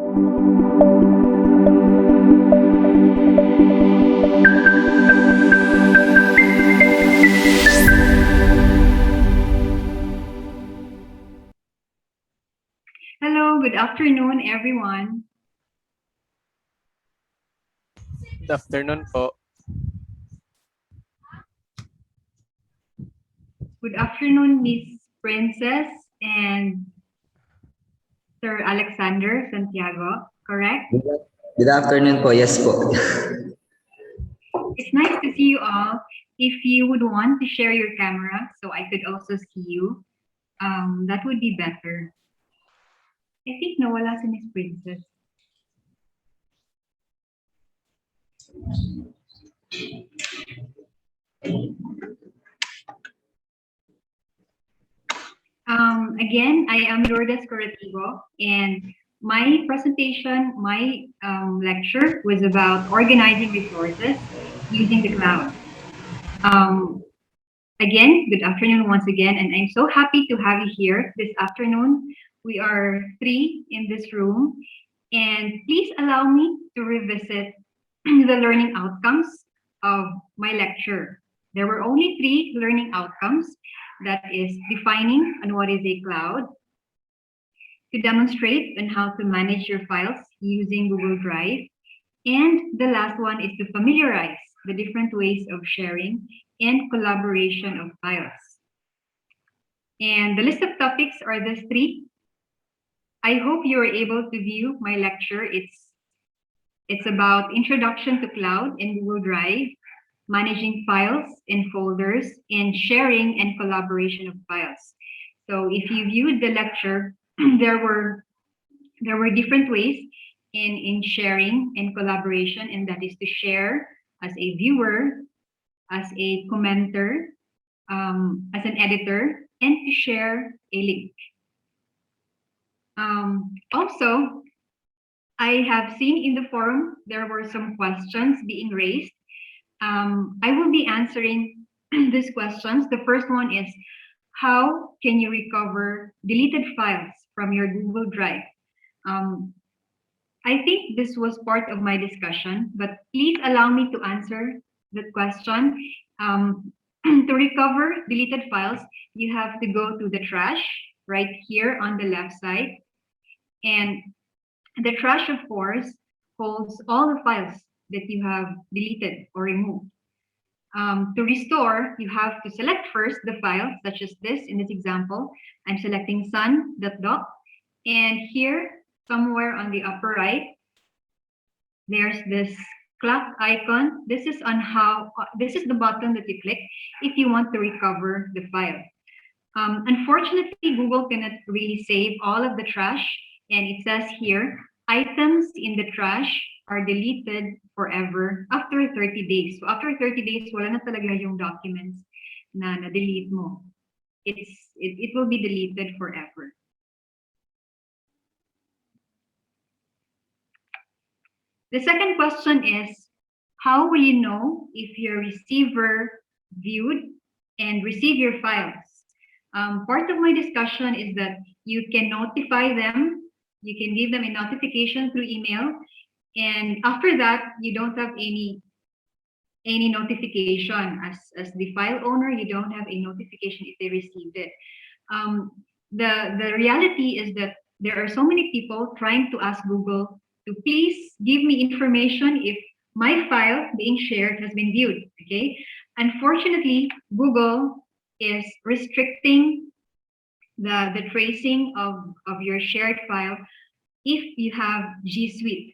Hello, good afternoon, everyone. Good afternoon po. Good afternoon, Miss Princess and Sir Alexander Santiago, correct? Good afternoon po. Yes po. It's nice to see you all. If you would want to share your camera so I could also see you, that would be better. I think nawala si Miss Princess. Again, I am Lourdes Corretivo, and my presentation, my lecture was about organizing resources using the cloud. Again, good afternoon once again, and I'm so happy to have you here this afternoon. We are 3 in this room, and please allow me to revisit the learning outcomes of my lecture. There were only 3 learning outcomes. That is defining on what is a cloud, to demonstrate on how to manage your files using Google Drive, and the last one is to familiarize the different ways of sharing and collaboration of files. And the list of topics are these 3. I hope you are able to view my lecture. It's about introduction to cloud and Google Drive, managing files and folders, and sharing and collaboration of files. So if you viewed the lecture, there were different ways in sharing and collaboration, and that is to share as a viewer, as a commenter, as an editor, and to share a link. Also, I have seen in the forum there were some questions being raised. I will be answering these questions. The first one is, how can you recover deleted files from your Google Drive? I think this was part of my discussion, but please allow me to answer the question. To recover deleted files, you have to go to the trash right here on the left side. And the trash, of course, holds all the files that you have deleted or removed. To restore, you have to select first the file, such as this. In this example, I'm selecting sun.doc, and here, somewhere on the upper right, there's this clock icon. This is the button that you click if you want to recover the file. Unfortunately, Google cannot really save all of the trash, and it says here, items in the trash are deleted forever after 30 days. So after 30 days, wala na talaga yung documents na na-delete mo. It will be deleted forever. The second question is, how will you know if your receiver viewed and received your files? Part of my discussion is that you can notify them. You can give them a notification through email, and after that, you don't have any notification. As the file owner, you don't have a notification if they received it. The reality is that there are so many people trying to ask Google to please give me information if my file being shared has been viewed. Okay, unfortunately, Google is restricting the tracing of your shared file if you have G Suite.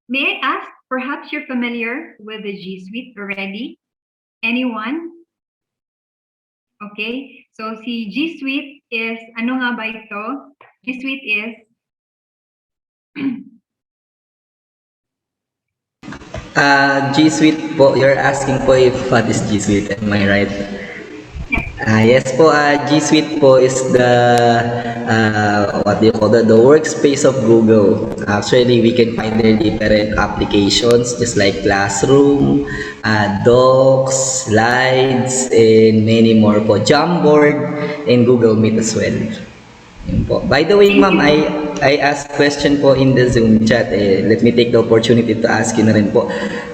May I ask, perhaps you're familiar with the G Suite already? Anyone? Okay, so si G Suite is, ano nga ba ito? G Suite is? G Suite po. You're asking po if what is G Suite? Am I right? Yes po, G Suite po is the, what do you call that, the workspace of Google. Actually, we can find there different applications just like Classroom, Docs, Slides, and many more po. Jamboard, and Google Meet as well. Yun po. By the way, Thank ma'am, you. I asked question po in the Zoom chat. Let me take the opportunity to ask you na rin po.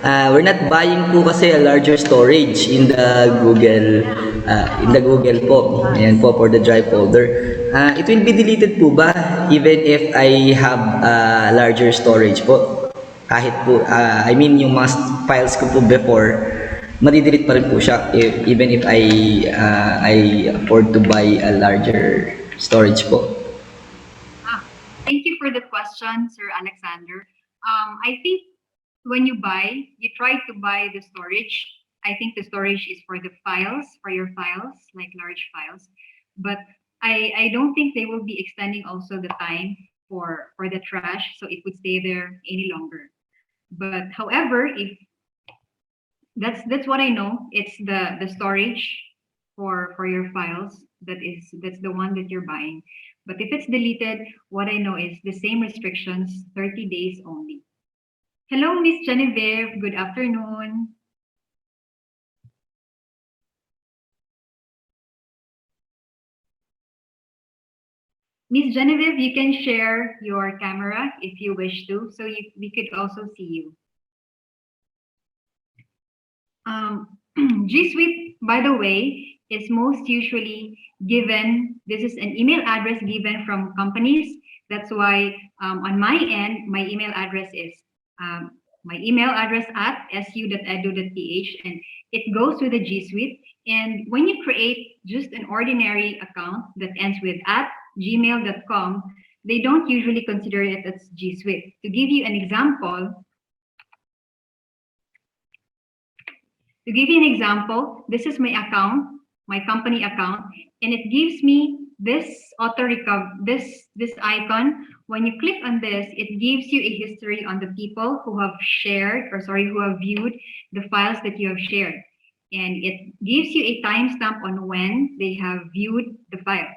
We're not buying po kasi a larger storage in the Google po. Ayan po for the drive folder. It will be deleted po ba even if I have larger storage po? Kahit po, I mean yung mga files ko po before, madidelete pa rin po siya even if I afford to buy a larger storage po. Thank you for the question, Sir Alexander. I think when you buy, you try to buy the storage. I think the storage is for the files, for your files, like large files. But I don't think they will be extending also the time for the trash, so it would stay there any longer. But however, if that's what I know, it's the storage for your files that's the one that you're buying. But if it's deleted, what I know is the same restrictions, 30 days only. Hello, Miss Genevieve. Good afternoon. Miss Genevieve, you can share your camera if you wish to, so we could also see you. G Suite, by the way, is most usually given, this is an email address given from companies. That's why on my end, my email address is at su.edu.ph, and it goes to the G Suite. And when you create just an ordinary account that ends with at gmail.com, they don't usually consider it as G Suite. To give you an example, this is my account, my company account, and it gives me this this icon. When you click on this, it gives you a history on the people who have who have viewed the files that you have shared. And it gives you a timestamp on when they have viewed the file.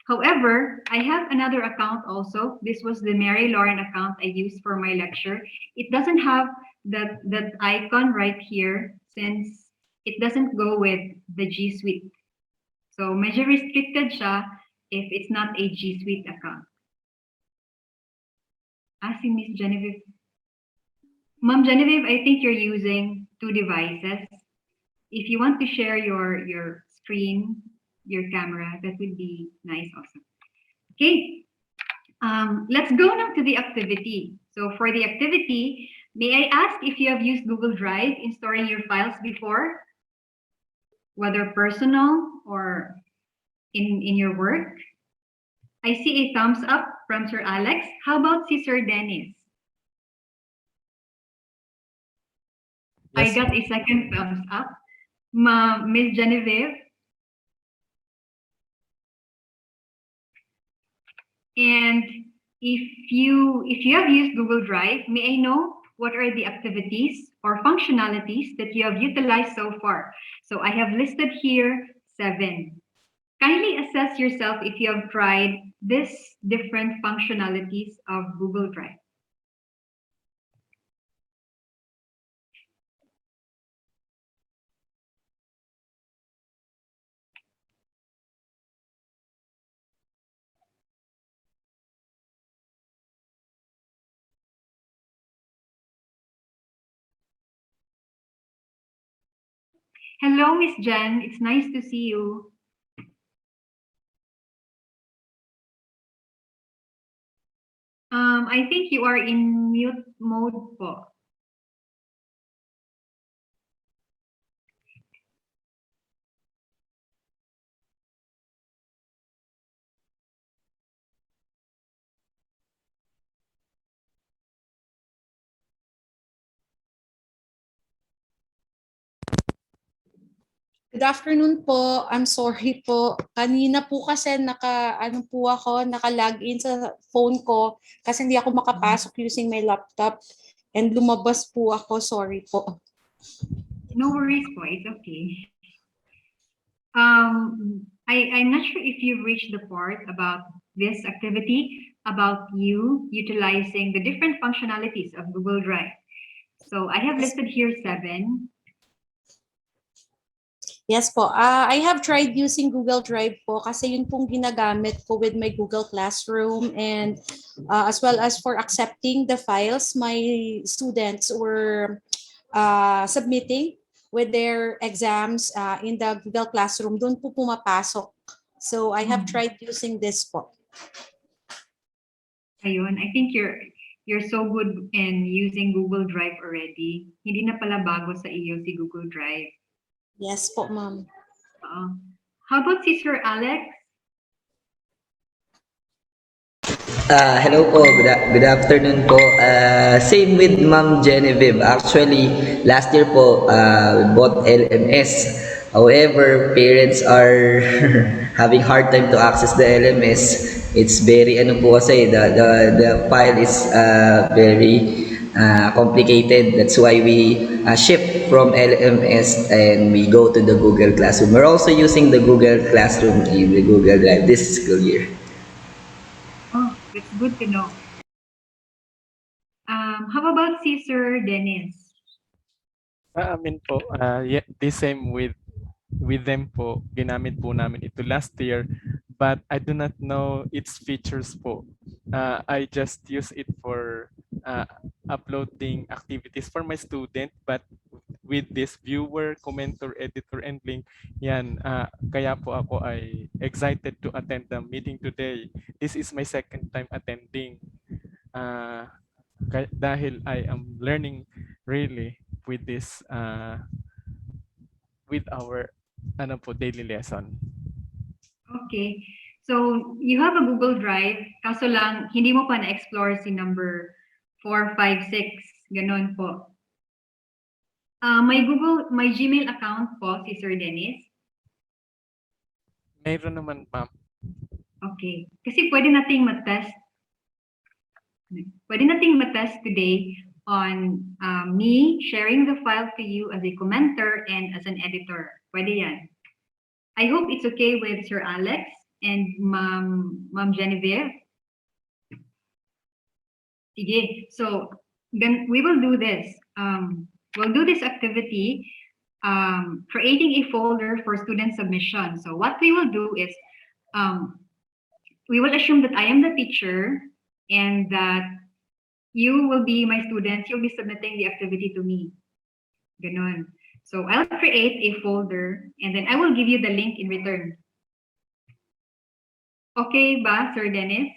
However, I have another account also. This was the Mary Lauren account I used for my lecture. It doesn't have that icon right here since it doesn't go with the G Suite. So medyo restricted siya if it's not a G Suite account. Si Miss Genevieve. Ma'am Genevieve, I think you're using two devices. If you want to share your screen, your camera, that would be nice also. Okay, let's go now to the activity. So for the activity, may I ask if you have used Google Drive in storing your files before, whether personal or in your work? I see a thumbs up from Sir Alex. How about si Sir Dennis? I Yes. got a second thumbs up. Miss Genevieve? And if you have used Google Drive, may I know what are the activities or functionalities that you have utilized so far? So I have listed here 7. Kindly assess yourself if you have tried this different functionalities of Google Drive. Hello, Miss Jen. It's nice to see you. I think you are in mute mode po. Good afternoon po. I'm sorry po. Kanina po kasi naka-login sa phone ko kasi hindi ako makapasok using my laptop and lumabas po ako. Sorry po. No worries po. It's okay. I'm not sure if you've reached the part about this activity, about you utilizing the different functionalities of Google Drive. So I have listed here 7. Yes po. I have tried using Google Drive po kasi yun pong ginagamit ko with my Google Classroom, and as well as for accepting the files my students were submitting with their exams in the Google Classroom. Doon po pumapasok. So I have tried using this po. Ayun, I think you're so good in using Google Drive already. Hindi na pala bago sa iyo si Google Drive. Yes po, ma'am. How about si Sir Alex? Hello po, good afternoon po. Same with Ma'am Genevieve. Actually, last year po, we bought LMS. However, parents are having hard time to access the LMS. It's very, ano po kasi, the file is very complicated. That's why we shift from LMS and we go to the Google Classroom. We're also using the Google Classroom in the Google Drive this school year. Oh, that's good to know. How about si Sir Dennis? Sa amin po, yeah, the same with them po. Ginamit po namin ito last year, but I do not know its features po. I just use it for uploading activities for my student, but with this viewer, commenter, editor, and link, yan, kaya po ako ay excited to attend the meeting today. This is my second time attending. Dahil I am learning really with this with our ano po daily lesson. Okay. So, you have a Google Drive, kaso lang, hindi mo pa na-explore si number 4, 5, 6. Ganon po. May Gmail account po si Sir Dennis. Mayroon naman, ma'am. Okay. Kasi pwede nating matest. Pwede nating matest today on me sharing the file to you as a commenter and as an editor. Pwede yan. I hope it's okay with Sir Alex and Ma'am Genevieve. Sige. So, then we will do this. We'll do this activity, creating a folder for student submission. So what we will do is, we will assume that I am the teacher and that you will be my students. You'll be submitting the activity to me. Ganon. So I'll create a folder and then I will give you the link in return. Okay ba, Sir Dennis?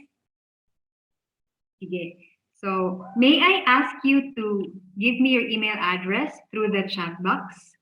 Sige. So, may I ask you to give me your email address through the chat box?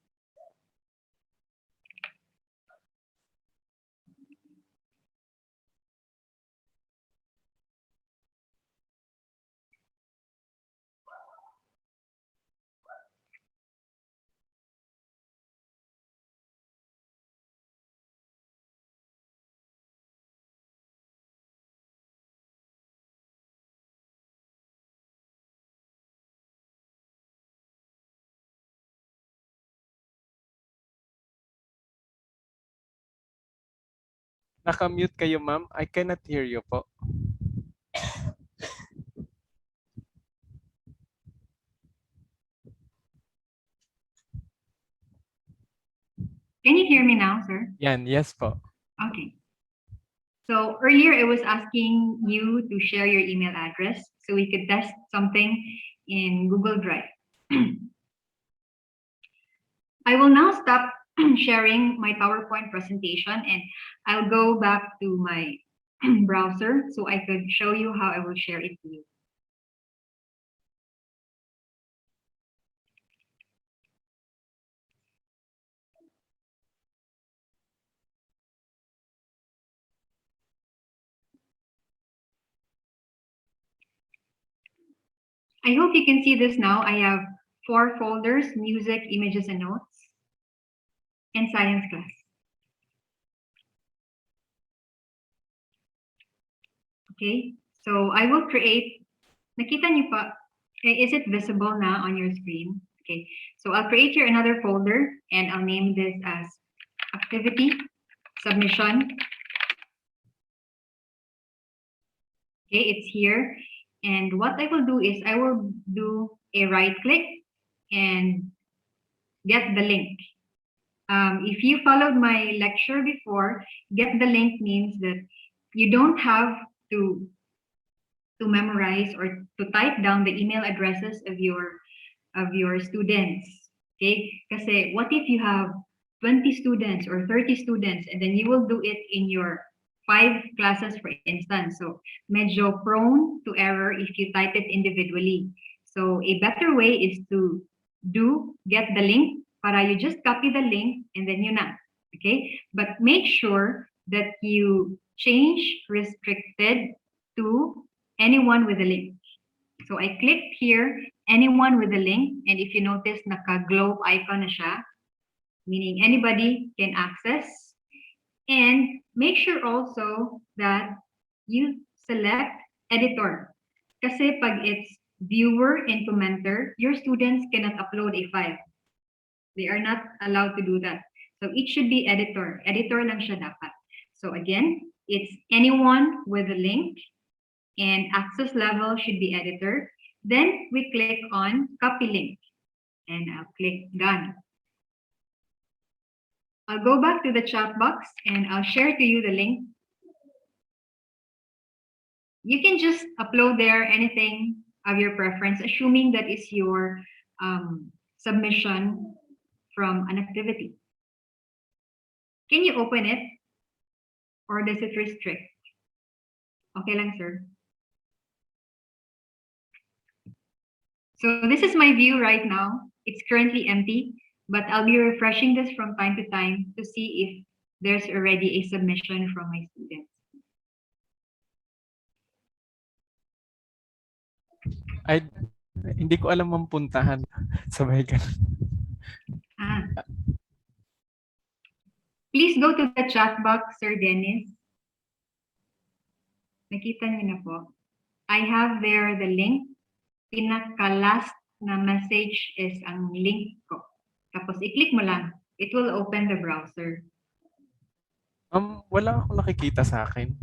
Naka-mute kayo, ma'am. I cannot hear you po. Can you hear me now, sir? Yan, yes po. Okay. So earlier I was asking you to share your email address so we could test something in Google Drive. I will now stop sharing my PowerPoint presentation and I'll go back to my browser so I could show you how I will share it to you. I hope you can see this now. I have 4 folders: music, images, and notes, and science class. Okay, so I will create, nakita niyo pa, is it visible now on your screen? Okay, so I'll create here another folder and I'll name this as activity submission. Okay, it's here. And what I will do is I will do a right click and get the link. If you followed my lecture before, get the link means that you don't have to memorize or to type down the email addresses of your students. Okay? Kasi what if you have 20 students or 30 students and then you will do it in your 5 classes, for instance. So medyo prone to error if you type it individually. So a better way is to get the link para you just copy the link and then yun na. Okay? But make sure that you change restricted to anyone with a link. So I clicked here, anyone with a link, and if you notice, naka-globe icon na siya, meaning anybody can access. And make sure also that you select editor. Kasi pag it's viewer and commenter, your students cannot upload a file. They are not allowed to do that. So it should be editor. Editor lang siya dapat. So again, it's anyone with a link and access level should be editor. Then we click on copy link and I'll click done. I'll go back to the chat box and I'll share to you the link. You can just upload there anything of your preference, assuming that is your submission from an activity. Can you open it or does it restrict? Okay lang, sir. So this is my view right now. It's currently empty, but I'll be refreshing this from time to time to see if there's already a submission from my students. Hindi ko alam ang puntahan. Sabay ka. Please go to the chat box, Sir Dennis. Nakita niyo na po. I have there the link. Pinaka-last na message is ang link ko. Tapos i-click mo lang. It will open the browser. Wala akong nakikita sa akin.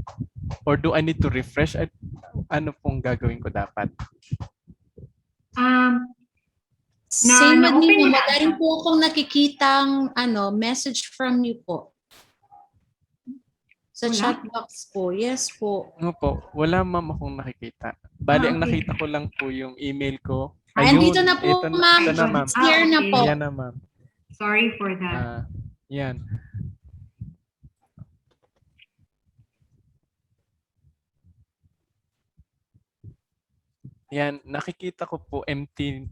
Or do I need to refresh? Ano pong gagawin ko dapat? Same with na-open me, niyo na madami ata? po akong nakikitang message from you po. Sa Wala? chat box po. Yes po. Ano po? Wala ma'am akong nakikita. Bali, ang okay. nakita ko lang po yung email ko. Andito na po, ito ma'am. ito na, ma'am. It's here na okay. po. Yan na, ma'am. Sorry for that. Yan. Yan, nakikita ko po empty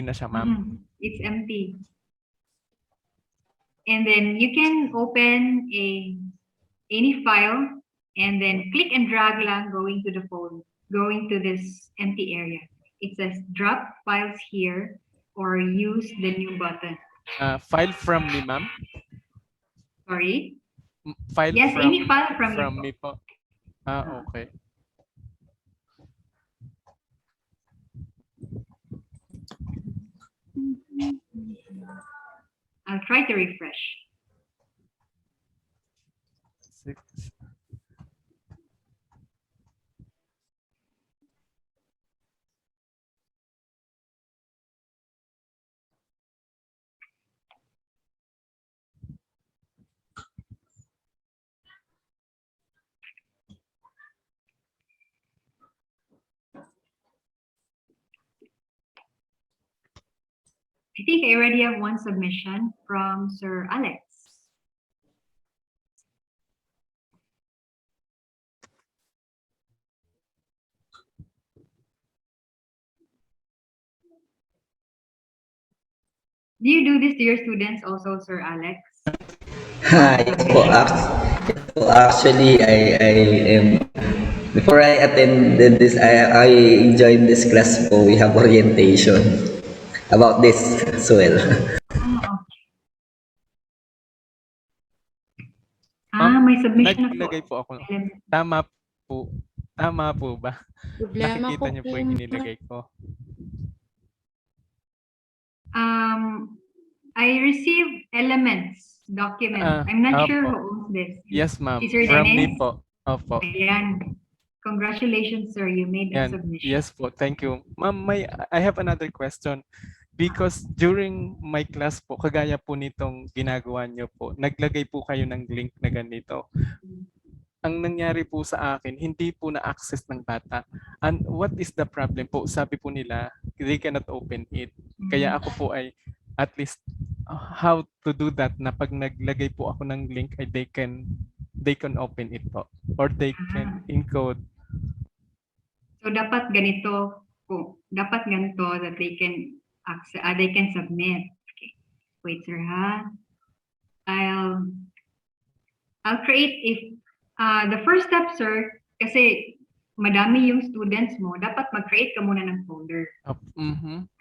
na siya, ma'am. It's empty. And then you can open any file and then click and drag lang going to the folder, going to this empty area. It says drop files here or use the new button. File from me, ma'am. Sorry? File Yes, from, any file from you. me po. Okay. I'll try to refresh. 6. I think I already have one submission from Sir Alex. Do you do this to your students also, Sir Alex? Yes po, actually, I am, before I attended this, I joined this class po, we have orientation about this as well. May submission na po. Naglagay po ako. Tama po. Tama po ba? Problema Nakikita ko niyo po po yung inilagay ko. I received elements document. I'm not sure who owns this. Yes, ma'am. Is there From any? me po. Opo. Ayan. Congratulations, sir. You made a Yan. submission. Yes po. Thank you. Ma'am, I have another question. Because during my class po, kagaya po nitong ginagawa niyo po, naglagay po kayo ng link na ganito. Ang nangyari po sa akin, hindi po na-access ng bata. And what is the problem po? Sabi po nila, they cannot open it. Kaya ako po ay at least how to do that na pag naglagay po ako ng link ay they can open it po or they can encode. So dapat ganito po. Dapat ganito that they can they can submit. Okay. Wait, sir, ha? I'll create the first step, sir, kasi madami yung students mo, dapat mag-create ka muna ng folder.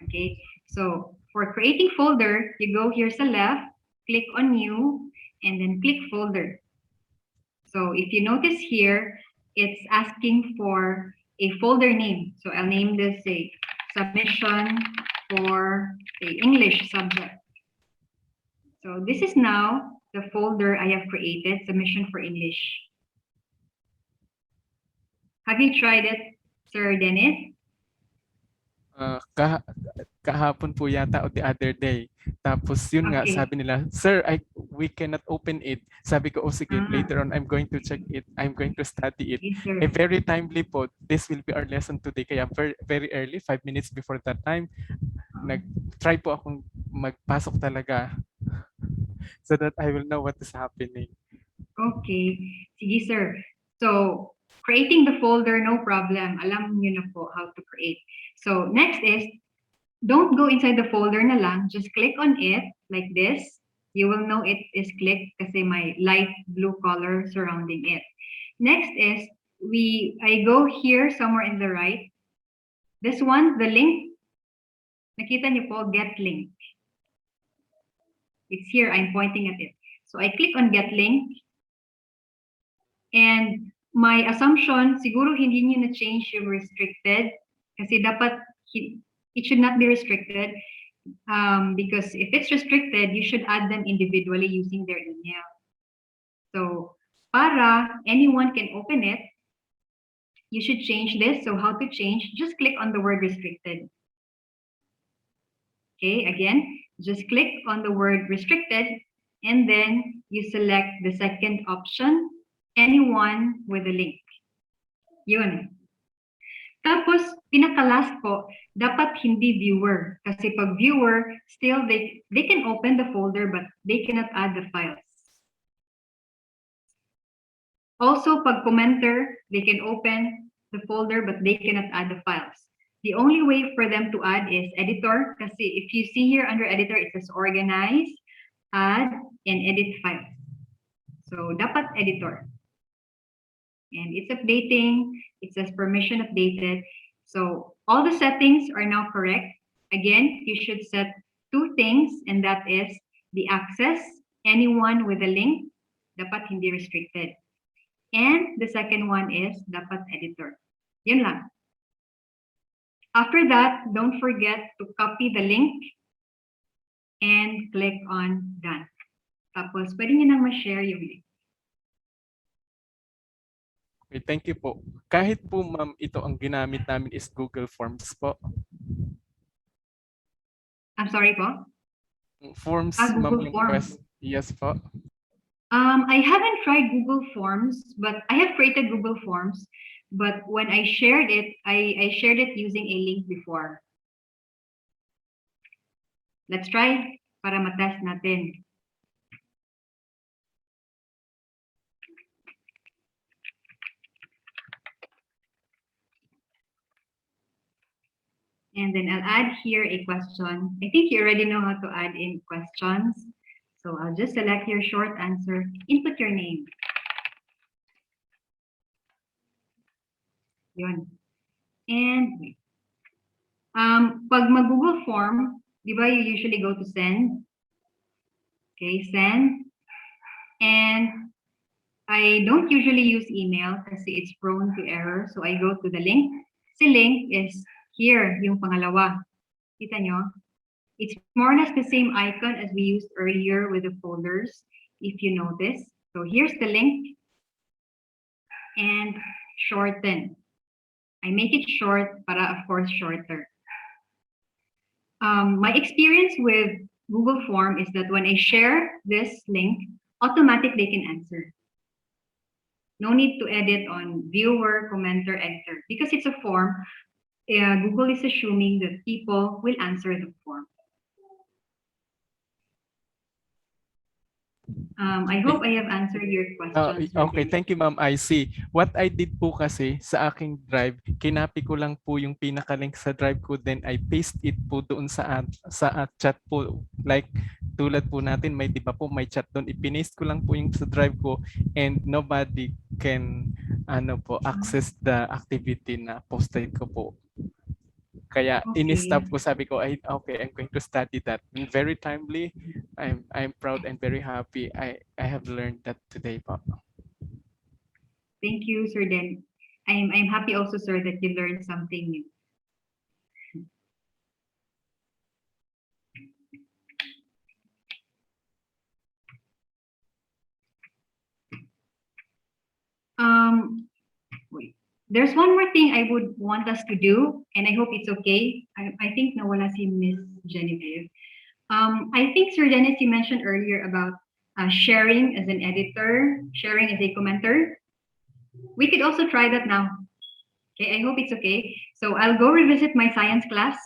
Okay? So, for creating folder, you go here sa left, click on new, and then click folder. So, if you notice here, it's asking for a folder name. So, I'll name this a submission for the English subject. So, this is now the folder I have created, submission for English. Have you tried it, Sir Dennis? Kahapon po yata o the other day. Tapos yun nga, Okay. sabi nila, sir, we cannot open it. Sabi ko, oh sige, later on, I'm going to check it. I'm going to study it. Yes, sir. Very timely po, this will be our lesson today. Kaya very early, 5 minutes before that time, nag-try po akong magpasok talaga so that I will know what is happening. Okay. Sige, sir. So, creating the folder, no problem. Alam niyo na po how to create. So, next is, don't go inside the folder na lang. Just click on it like this. You will know it is clicked kasi may light blue color surrounding it. Next is, I go here somewhere in the right. This one, the link. Nakita niyo po, get link. It's here, I'm pointing at it. So, I click on get link. And my assumption, siguro hindi niyo na-change yung restricted kasi dapat it should not be restricted because if it's restricted, you should add them individually using their email. So, para anyone can open it, you should change this. So, how to change? Just click on the word restricted. Okay, again, just click on the word restricted and then you select the second option, anyone with a link. Yun. Tapos, pinaka-last po, dapat hindi viewer. Kasi pag viewer, still they can open the folder but they cannot add the files. Also, pag commenter, they can open the folder but they cannot add the files. The only way for them to add is editor. Kasi if you see here under editor, it says organize, add, and edit files. So, dapat editor. And it's updating. It says permission updated. So all the settings are now correct. Again, you should set two things, and that is the access, anyone with a link, dapat hindi restricted. And the second one is dapat editor. Yun lang. After that, don't forget to copy the link and click on done. Tapos pwede nyo nang ma-share yung link. Okay, thank you po. Kahit po ma'am, ito ang ginamit namin is Google Forms po. I'm sorry po? Forms, Google ma'am, yung Forms. yes po. I haven't tried Google Forms, but I have created Google Forms. But when I shared it, I shared it using a link before. Let's try para matest natin. And then I'll add here a question. I think you already know how to add in questions. So I'll just select your short answer, input your name. Yun. And pag mag-Google form, di ba you usually go to send? Okay, send. And I don't usually use email kasi it's prone to error. So I go to the link. Si link is here, yung pangalawa. Kita nyo? It's more or less the same icon as we used earlier with the folders, if you notice. So here's the link. And shorten. I make it short para, of course, shorter. My experience with Google Form is that when I share this link, automatically they can answer. No need to edit on viewer, commenter, editor. Because it's a form, Google is assuming that people will answer the form. I hope I have answered your questions. Okay, thank you ma'am. I see. What I did po kasi sa aking drive, kinapi ko lang po yung pinaka-link sa drive ko, then I paste it po doon sa chat po. Like tulad po natin, may di ba po may chat doon, ipipaste ko lang po yung sa drive ko and nobody can access the activity na posted ko po. Kaya in-stop ko, sabi ko, okay, I'm going to study that. And very timely. I'm proud and very happy. I have learned that today po. Thank you, Sir Den. I'm happy also, sir, that you learned something new. Wait. There's one more thing I would want us to do, and I hope it's okay. I think nawala si Miss Genevieve. I think, Sir Dennis, you mentioned earlier about sharing as an editor, sharing as a commenter. We could also try that now. Okay, I hope it's okay. So I'll go revisit my science class.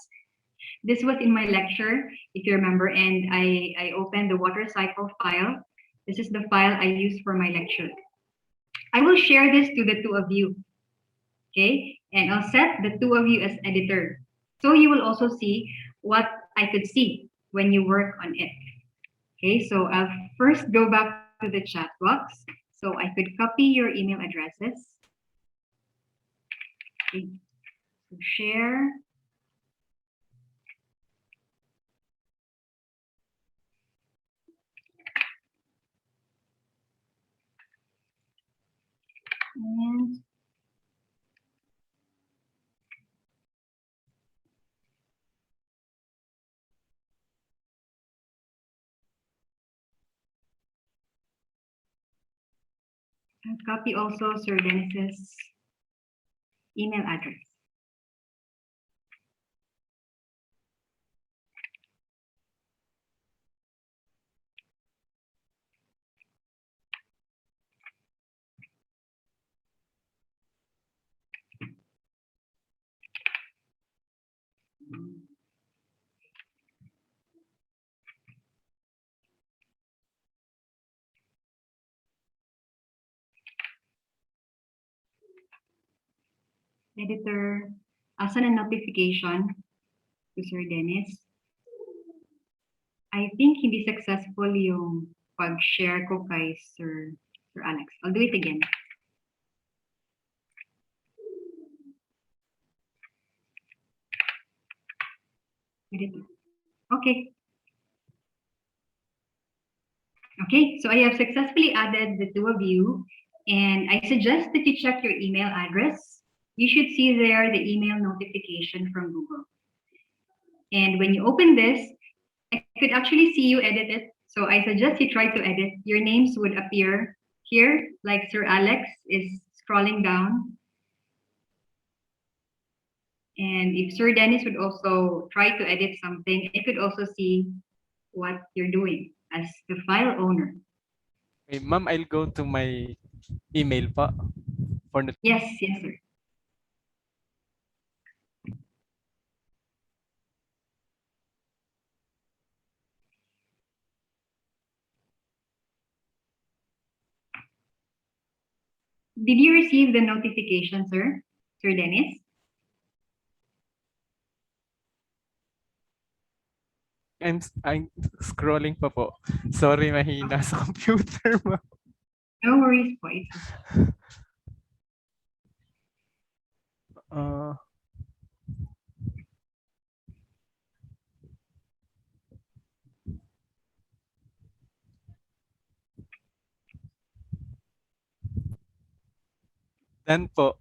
This was in my lecture, if you remember, and I opened the water cycle file. This is the file I used for my lecture. I will share this to the two of you. Okay, and I'll set the two of you as editor. So you will also see what I could see when you work on it. Okay, so I'll first go back to the chat box. So I could copy your email addresses. Okay, so share. And I'll copy also Sir Dennis's email address. Editor, send a notification to Sir Dennis. I think hindi successful yung pag-share ko kay Sir Alex. I'll do it again. Editor. Okay. Okay, so I have successfully added the two of you, and I suggest that you check your email address. You should see there the email notification from Google. And when you open this, I could actually see you edit it. So I suggest you try to edit. Your names would appear here, like Sir Alex is scrolling down. And if Sir Dennis would also try to edit something, I could also see what you're doing as the file owner. Okay, ma'am, I'll go to my email pa. Yes, yes, sir. Did you receive the notification, sir? Sir Dennis? I'm scrolling pa po. Sorry, mahina sa computer, ma'am. No worries po. Then po,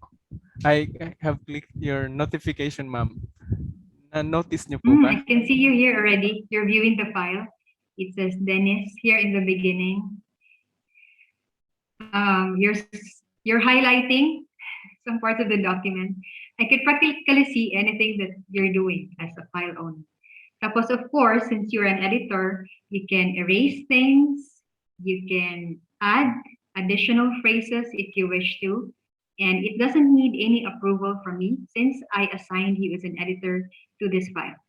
I have clicked your notification, ma'am. Na-notice niyo po ba? I can see you here already. You're viewing the file. It says Dennis here in the beginning. You're highlighting some parts of the document. I could practically see anything that you're doing as a file owner. Tapos, of course, since you're an editor, you can erase things, you can add additional phrases if you wish to, and it doesn't need any approval from me since I assigned you as an editor to this file.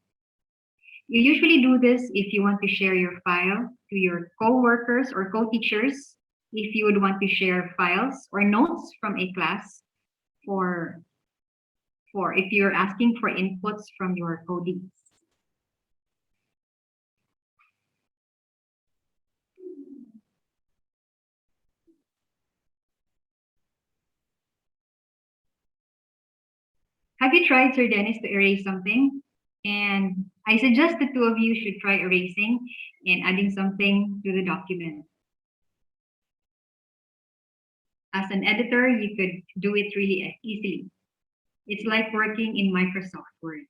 You usually do this if you want to share your file to your co-workers or co-teachers, if you would want to share files or notes from a class for, for if you're asking for inputs from your colleagues. Have you tried, Sir Dennis, to erase something? And I suggest the two of you should try erasing and adding something to the document. As an editor, you could do it really easily. It's like working in Microsoft Word.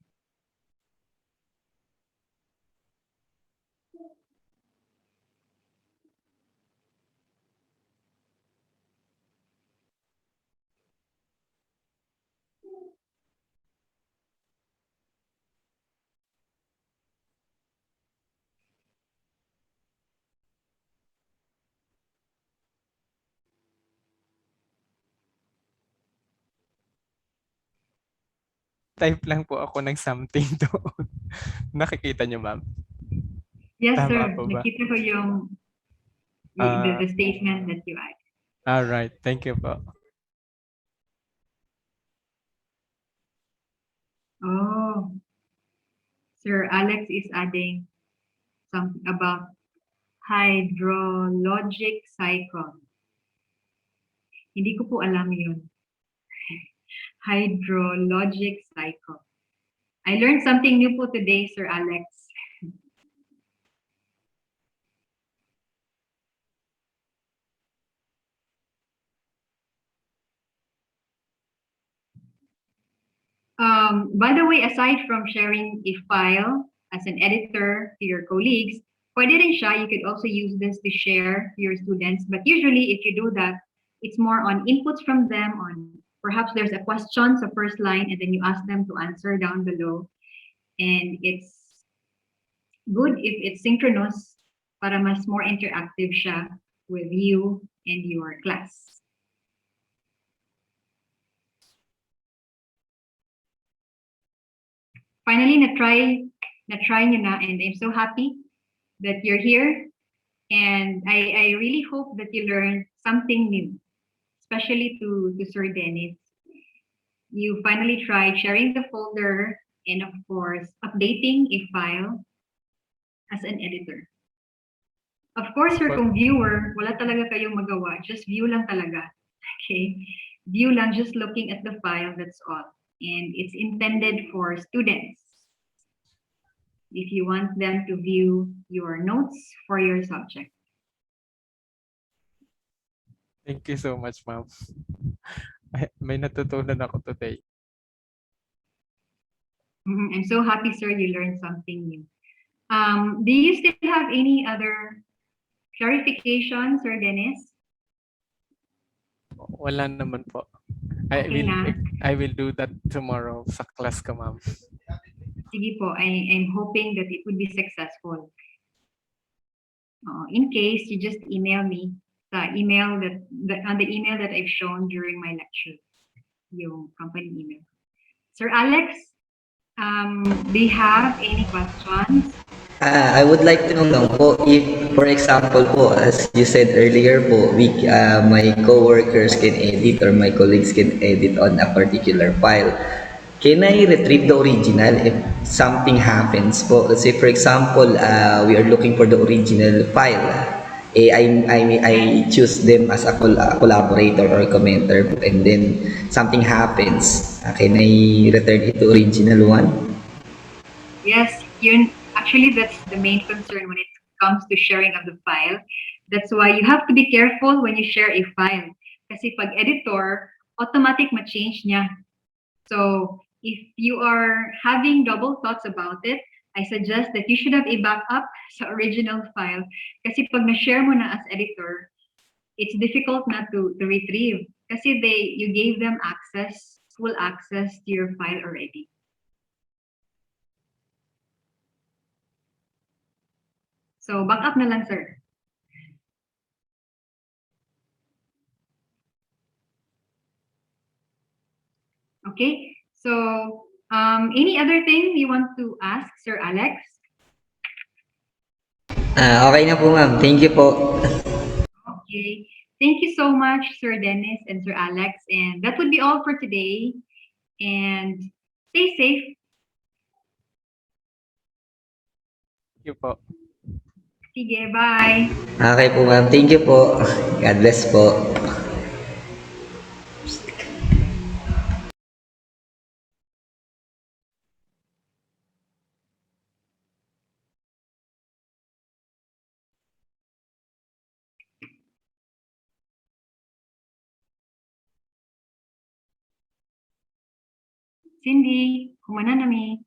Type lang po ako ng something doon. Nakikita niyo, ma'am? Yes, Tama sir. po ba? Nakita ko yung the statement that you add. All right. Thank you po. Oh, Sir Alex is adding something about hydrologic cycle. Hindi ko po alam yun. Hydrologic cycle. I learned something new po today, Sir Alex. By the way, aside from sharing a file as an editor to your colleagues, pwede rin siya, you could also use this to share to your students. But usually, if you do that, it's more on inputs from them, on perhaps there's a question sa first line, and then you ask them to answer down below. And it's good if it's synchronous para mas more interactive siya with you and your class. Finally, na-try nyo na, and I'm so happy that you're here. And I really hope that you learned something new, especially to Sir Dennis. You finally tried sharing the folder and, of course, updating a file as an editor. Of course, sir, kung viewer, wala talaga kayong magawa. Just view lang talaga. Okay? View lang, just looking at the file, that's all. And it's intended for students. If you want them to view your notes for your subject. Thank you so much, ma'am. May natutunan ako today. I'm so happy, sir, you learned something new. Do you still have any other clarifications, Sir Dennis? Wala naman po. Okay na. I will do that tomorrow sa class ko, ma'am. Sige po, I'm hoping that it would be successful. In case, you just email me the email on the email that I've shown during my lecture, yung company email. Sir Alex, do you have any questions? I would like to know po if, for example po, as you said earlier po, my coworkers can edit or my colleagues can edit on a particular file. Can I retrieve the original if something happens po? Let's say, for example, we are looking for the original file. I choose them as a collaborator or commenter, and then something happens. Can I return it to original one? Yes, actually that's the main concern when it comes to sharing of the file. That's why you have to be careful when you share a file. Kasi pag editor, automatic ma-change niya. So if you are having double thoughts about it, I suggest that you should have a backup sa original file. Kasi pag na-share mo na as editor, it's difficult na to retrieve. Kasi you gave them full access to your file already. So, back up na lang, sir. Okay, so any other thing you want to ask, Sir Alex? Okay na po, ma'am. Thank you po. Okay, thank you so much, Sir Dennis and Sir Alex. And that would be all for today. And stay safe. Thank you po. Sige, bye. Okay po, ma'am. Thank you po. God bless po. Cindy, kumana nami.